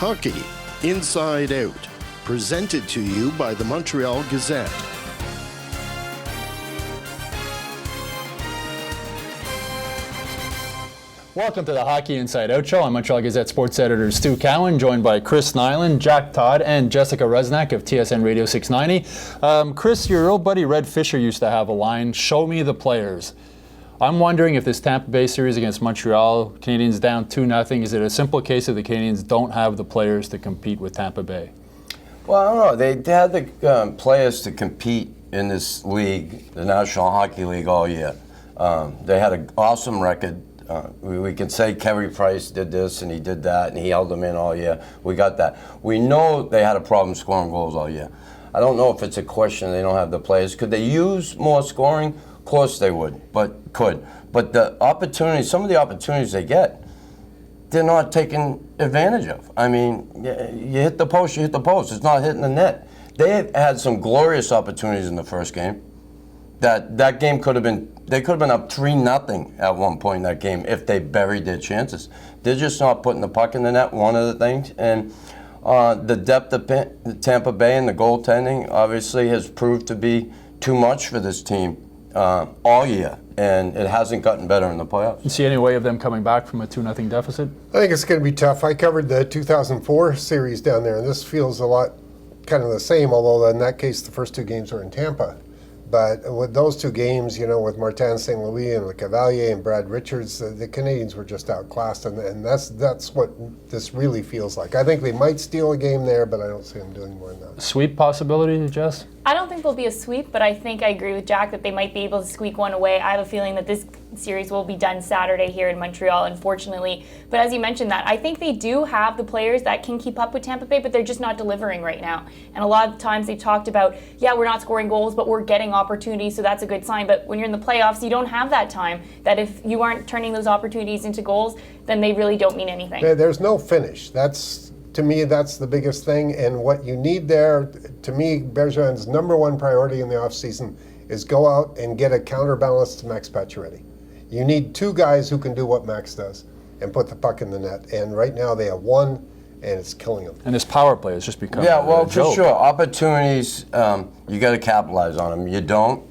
Hockey Inside Out, presented to you by the Montreal Gazette. Welcome to the Hockey Inside Out Show. I'm Montreal Gazette sports editor Stu Cowan, joined by Chris Nyland, Jack Todd, and Jessica Resnack of TSN Radio 690. Chris, your old buddy Red Fisher used to have a line, "Show me the players." I'm wondering if this Tampa Bay series against Montreal, Canadiens down 2-0, is it a simple case of the Canadiens don't have the players to compete with Tampa Bay? Well, I don't know. They had the players to compete in this league, the National Hockey League, all year. They had an awesome record. We can say Carey Price did this and he did that and he held them in all year. We got that. We know they had a problem scoring goals all year. I don't know if it's a question they don't have the players. Could they use more scoring? Of course they would, but the opportunities, some of the opportunities they get, they're not taking advantage of. I mean, you hit the post, you hit the post. It's not hitting the net. They had some glorious opportunities in the first game. That game could have been, they could have been up 3-0 at one point in that game if they buried their chances. They're just not putting the puck in the net, one of the things. And the depth of Tampa Bay and the goaltending obviously has proved to be too much for this team all year. And it hasn't gotten better in the playoffs. You see any way of them coming back from a 2-0 deficit? I think it's going to be tough. I covered the 2004 series down there, and this feels a lot kind of the same, although in that case the first two games were in Tampa. But with those two games, you know, with Martin St. Louis and Cavalier and Brad Richards, the Canadiens were just outclassed, and that's what this really feels like. I think they might steal a game there, but I don't see them doing more than that. Sweep possibility, Jess? I don't think there'll be a sweep, but I think I agree with Jack that they might be able to squeak one away. I have a feeling that this series will be done Saturday here in Montreal, unfortunately. But as you mentioned that, I think they do have the players that can keep up with Tampa Bay, but they're just not delivering right now. And a lot of times they've talked about, yeah, we're not scoring goals, but we're getting opportunities, so that's a good sign. But when you're in the playoffs, you don't have that time. That if you aren't turning those opportunities into goals, then they really don't mean anything. There's no finish. To me, that's the biggest thing. And what you need there, to me, Bergeron's number one priority in the offseason is go out and get a counterbalance to Max Pacioretty. You need two guys who can do what Max does and put the puck in the net. And right now they have one, and it's killing them. And this power play has just become a joke. For sure. Opportunities, you got to capitalize on them. You don't,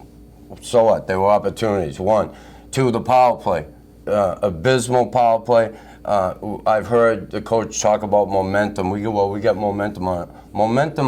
so what? They were opportunities. 1. 2, the power play. Abysmal power play. I've heard the coach talk about momentum. We get momentum on it. Momentum,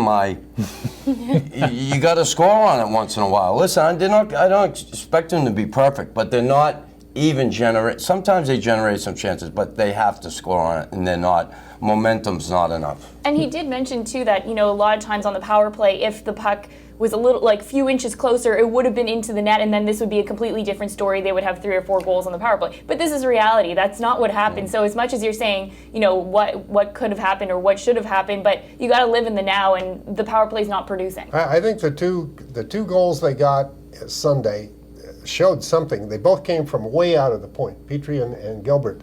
you got to score on it once in a while. Listen, I don't expect them to be perfect, but they're not even generate. Sometimes they generate some chances, but they have to score on it, and they're not. Momentum's not enough. And he did mention too that, you know, a lot of times on the power play, if the puck was a little, like, few inches closer, it would have been into the net, and then this would be a completely different story. They would have 3 or 4 goals on the power play. But this is reality. That's not what happened. So as much as you're saying, you know, what could have happened or what should have happened, but you got to live in the now, and the power play is not producing. I think the two goals they got Sunday showed something. They both came from way out of the point, Petrie and Gilbert.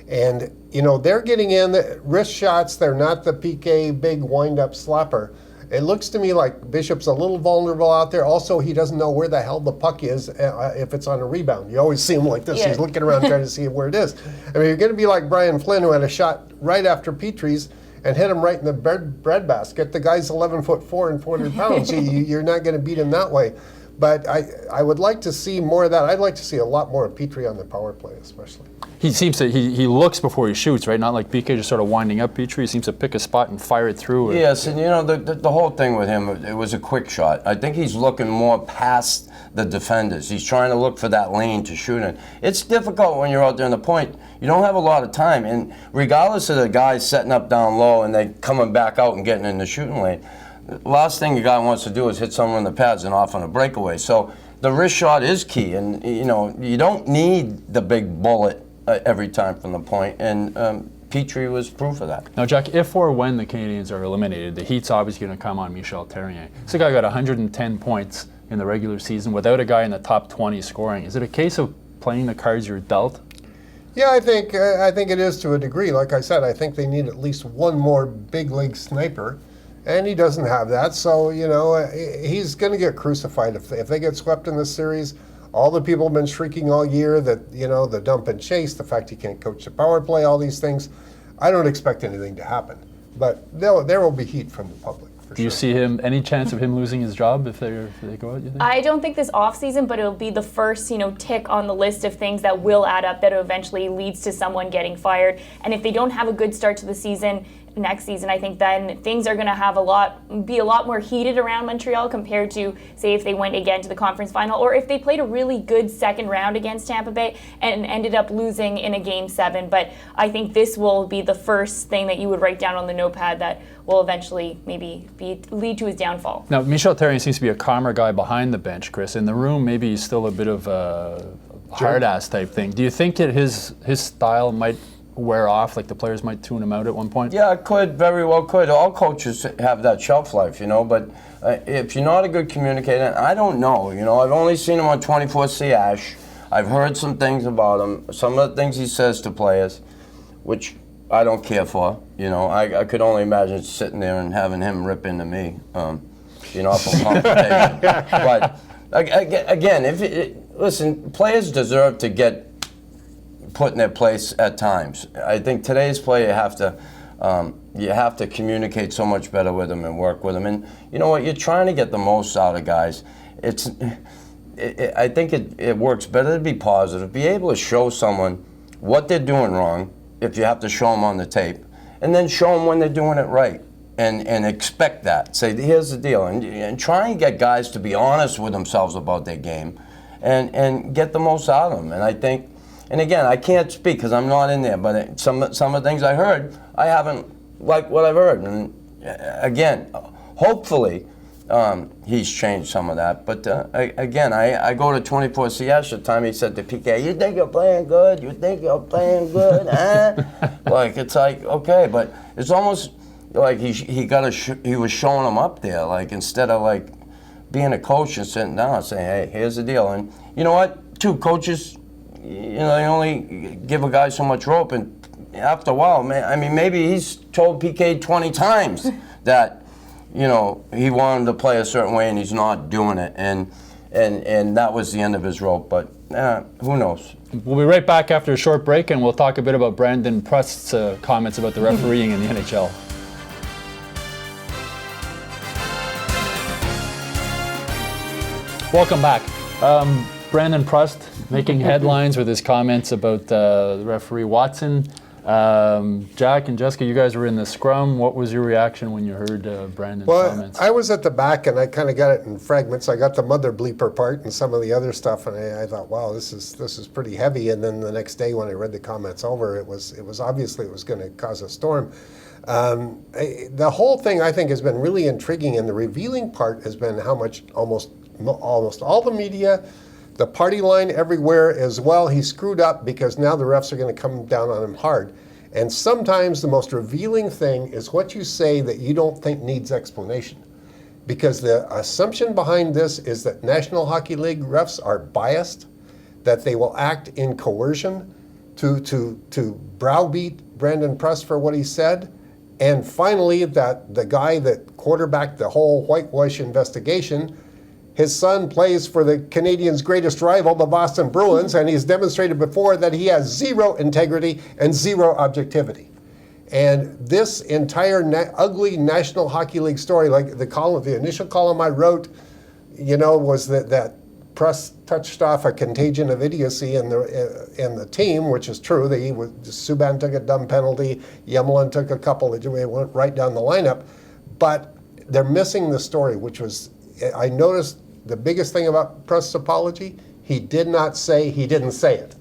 And, you know, they're getting in the wrist shots. They're not the PK big wind-up slapper. It looks to me like Bishop's a little vulnerable out there. Also, he doesn't know where the hell the puck is if it's on a rebound. You always see him like this. Yeah. He's looking around trying to see where it is. I mean, you're going to be like Brian Flynn, who had a shot right after Petrie's and hit him right in the bread basket. The guy's 11'4" and 400 pounds. You're not going to beat him that way. But I would like to see more of that. I'd like to see a lot more of Petrie on the power play, especially. He seems to, he looks before he shoots, right? Not like PK just sort of winding up Petrie. He seems to pick a spot and fire it through. Yes, and you know, the whole thing with him, it was a quick shot. I think he's looking more past the defenders. He's trying to look for that lane to shoot in. It's difficult when you're out there in the point. You don't have a lot of time, and regardless of the guys setting up down low and they coming back out and getting in the shooting lane, the last thing a guy wants to do is hit someone in the pads and off on a breakaway. So the wrist shot is key, and you know, you don't need the big bullet every time from the point, and Petrie was proof of that. Now, Jack, if or when the Canadiens are eliminated, the heat's obviously going to come on Michel Therrien. This guy got 110 points in the regular season without a guy in the top 20 scoring. Is it a case of playing the cards you're dealt? Yeah, I think it is to a degree. Like I said, I think they need at least one more big league sniper, and he doesn't have that. So, you know, he's going to get crucified if they get swept in this series. All the people have been shrieking all year that, you know, the dump and chase, the fact he can't coach the power play, all these things. I don't expect anything to happen. But there will be heat from the public. Do you see any chance of him losing his job if they go out, you think? I don't think this offseason, but it'll be the first, tick on the list of things that will add up that eventually leads to someone getting fired. And if they don't have a good start to the season, next season, I think then things are going to be a lot more heated around Montreal compared to, say, if they went again to the conference final, or if they played a really good second round against Tampa Bay and ended up losing in a Game 7. But I think this will be the first thing that you would write down on the notepad that will eventually maybe lead to his downfall. Now, Michel Therrien seems to be a calmer guy behind the bench, Chris. In the room, maybe he's still a bit of a hard-ass type thing. Do you think that his style might wear off, like the players might tune him out at one point? Yeah, it could, very well could. All coaches have that shelf life, but if you're not a good communicator, I don't know, I've only seen him on 24C Ash. I've heard some things about him, some of the things he says to players, which I don't care for, I could only imagine sitting there and having him rip into me, for confrontation. But again, listen, players deserve to get put in their place at times. I think today's player you have to communicate so much better with them and work with them. And you know what? You're trying to get the most out of guys. I think it works better to be positive, be able to show someone what they're doing wrong if you have to show them on the tape, and then show them when they're doing it right. And expect that. Say, here's the deal. And try and get guys to be honest with themselves about their game and get the most out of them. And I think, and again, I can't speak because I'm not in there, but some of the things I heard, I haven't liked what I've heard. And again, hopefully he's changed some of that. But again, I go to 24CS at the time he said to PK, you think you're playing good? You think you're playing good? Like, it's like, okay, but it's almost like he was showing him up there, like instead of like being a coach and sitting down and saying, hey, here's the deal. And you know what? Two coaches, they only give a guy so much rope, and after a while, man, I mean, maybe he's told PK 20 times that, he wanted to play a certain way and he's not doing it, and that was the end of his rope. But who knows? We'll be right back after a short break, and we'll talk a bit about Brandon Prust's comments about the refereeing in the NHL. Welcome back. Brandon Prust making headlines with his comments about the referee Watson. Jack and Jessica, you guys were in the scrum. What was your reaction when you heard Brandon's comments? I was at the back, and I kind of got it in fragments. I got the mother bleeper part and some of the other stuff, and I thought, wow, this is pretty heavy. And then the next day when I read the comments over, it was obviously it was going to cause a storm. The whole thing, I think, has been really intriguing, and the revealing part has been how much almost all the media, the party line everywhere as well, he screwed up because now the refs are going to come down on him hard. And sometimes the most revealing thing is what you say that you don't think needs explanation. Because the assumption behind this is that National Hockey League refs are biased, that they will act in coercion to browbeat Brandon Prust for what he said. And finally, that the guy that quarterbacked the whole whitewash investigation, his son plays for the Canadiens' greatest rival, the Boston Bruins, and he's demonstrated before that he has zero integrity and zero objectivity. And this entire ugly National Hockey League story, like the initial column I wrote, was that Prust touched off a contagion of idiocy in the team, which is true. Subban took a dumb penalty, Yemlin took a couple that went right down the lineup, but they're missing the story, which was, I noticed the biggest thing about Prust's apology, he did not say he didn't say it.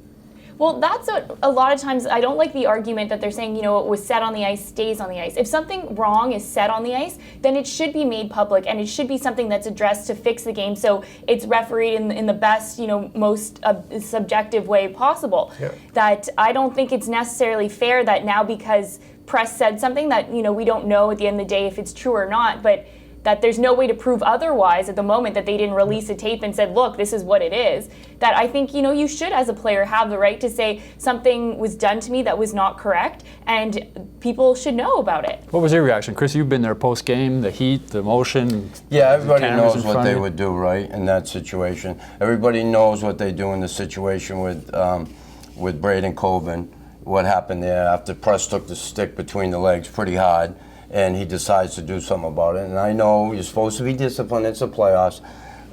Well, that's a lot of times, I don't like the argument that they're saying, what was said on the ice stays on the ice. If something wrong is said on the ice, then it should be made public, and it should be something that's addressed to fix the game so it's refereed in the best, most subjective way possible. Yeah. That I don't think it's necessarily fair that now because Prust said something that, we don't know at the end of the day if it's true or not, but that there's no way to prove otherwise at the moment, that they didn't release a tape and said, look, this is what it is, that I think, you should as a player have the right to say something was done to me that was not correct, and people should know about it. What was your reaction? Chris, you've been there post-game, the heat, the emotion. Yeah, everybody knows what they would do, right, in that situation. Everybody knows what they do in the situation with Braden Coben, what happened there after Prust took the stick between the legs pretty hard. and he decides to do something about it. And I know you're supposed to be disciplined. It's the playoffs.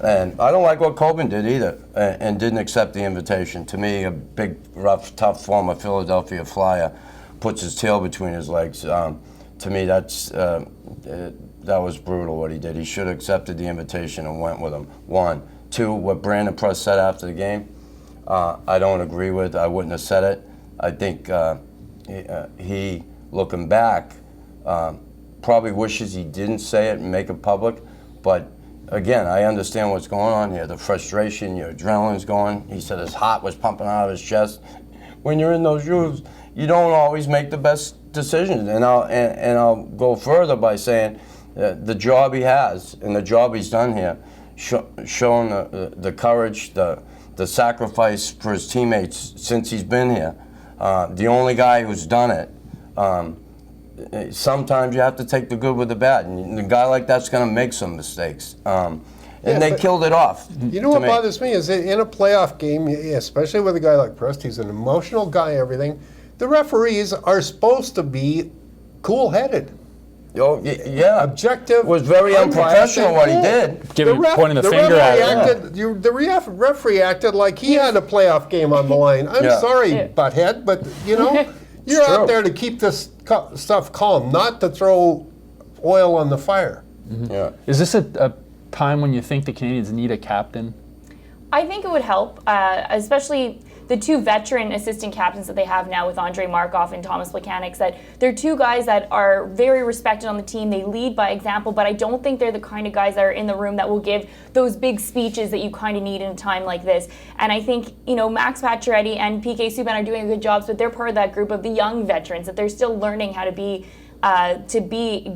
And I don't like what Coben did either, and didn't accept the invitation. To me, a big, rough, tough former Philadelphia Flyer puts his tail between his legs. To me, that was brutal what he did. He should have accepted the invitation and went with him. 1. 2, what Brandon Press said after the game, I don't agree with. I wouldn't have said it. I think he, looking back, probably wishes he didn't say it and make it public, but again, I understand what's going on here. The frustration, your adrenaline's going. He said his heart was pumping out of his chest. When you're in those shoes, you don't always make the best decisions. And I'll go further by saying the job he has and the job he's done here, showing the courage, the sacrifice for his teammates since he's been here. The only guy who's done it. Sometimes you have to take the good with the bad, and a guy like that's going to make some mistakes. And they killed it off. You know what bothers me is in a playoff game, especially with a guy like Prest, he's an emotional guy, everything. The referees are supposed to be cool-headed. Oh, yeah. Objective. Was very unprofessional what he did. Pointing the finger at him. The referee acted like he had a playoff game on the line. I'm sorry, butthead, but you're out there to keep this stuff calm, not to throw oil on the fire. Mm-hmm. Yeah. Is this a time when you think the Canadiens need a captain? I think it would help, especially the 2 veteran assistant captains that they have now with Andrei Markov and Thomas Plekanec. That they're 2 guys that are very respected on the team. They lead by example, but I don't think they're the kind of guys that are in the room that will give those big speeches that you kind of need in a time like this. And I think, Max Pacioretty and PK Subban are doing a good job, but they're part of that group of the young veterans that they're still learning how to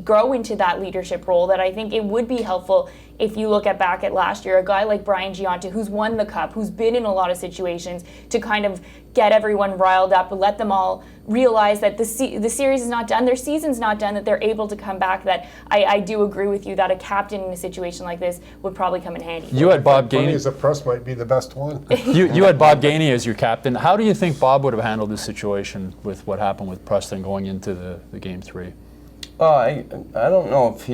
grow into that leadership role. That I think it would be helpful if you look back at last year, a guy like Brian Gionta, who's won the Cup, who's been in a lot of situations, to kind of get everyone riled up, let them all realize that the series is not done, their season's not done, that they're able to come back. That I do agree with you that a captain in a situation like this would probably come in handy. You had Bob Gainey. As a Press might be the best one. you had Bob Gainey as your captain. How do you think Bob would have handled this situation with what happened with Preston going into the Game 3? I don't know if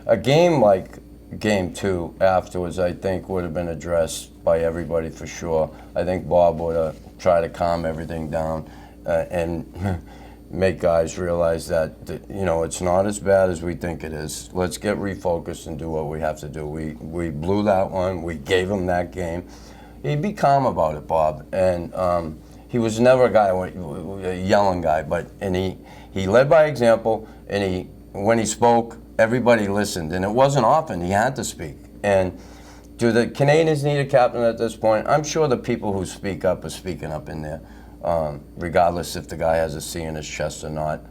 a game like Game 2 afterwards, I think, would have been addressed by everybody for sure. I think Bob would have tried to calm everything down and make guys realize that it's not as bad as we think it is. Let's get refocused and do what we have to do. We blew that one. We gave him that game. He'd be calm about it, Bob. And he was never a yelling guy, and he led by example. And when he spoke, everybody listened, and it wasn't often he had to speak. And do the Canadiens need a captain at this point? I'm sure the people who speak up are speaking up in there, regardless if the guy has a C in his chest or not.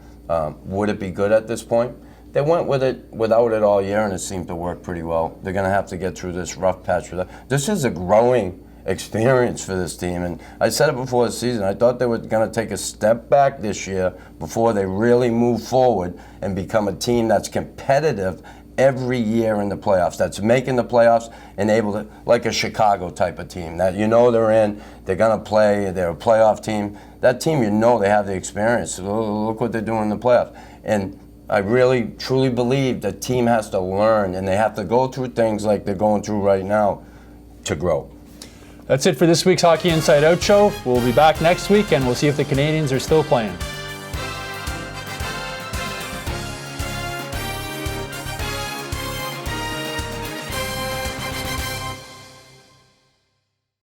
Would it be good at this point? They went without it all year, and it seemed to work pretty well. They're going to have to get through this rough patch. This is a growing experience for this team, and I said it before the season, I thought they were going to take a step back this year before they really move forward and become a team that's competitive every year in the playoffs, that's making the playoffs and able to, like a Chicago type of team that they're in, they're going to play, they're a playoff team. That team, they have the experience. Look what they're doing in the playoffs. And I really, truly believe the team has to learn, and they have to go through things like they're going through right now to grow. That's it for this week's Hockey Inside Out show. We'll be back next week, and we'll see if the Canadiens are still playing.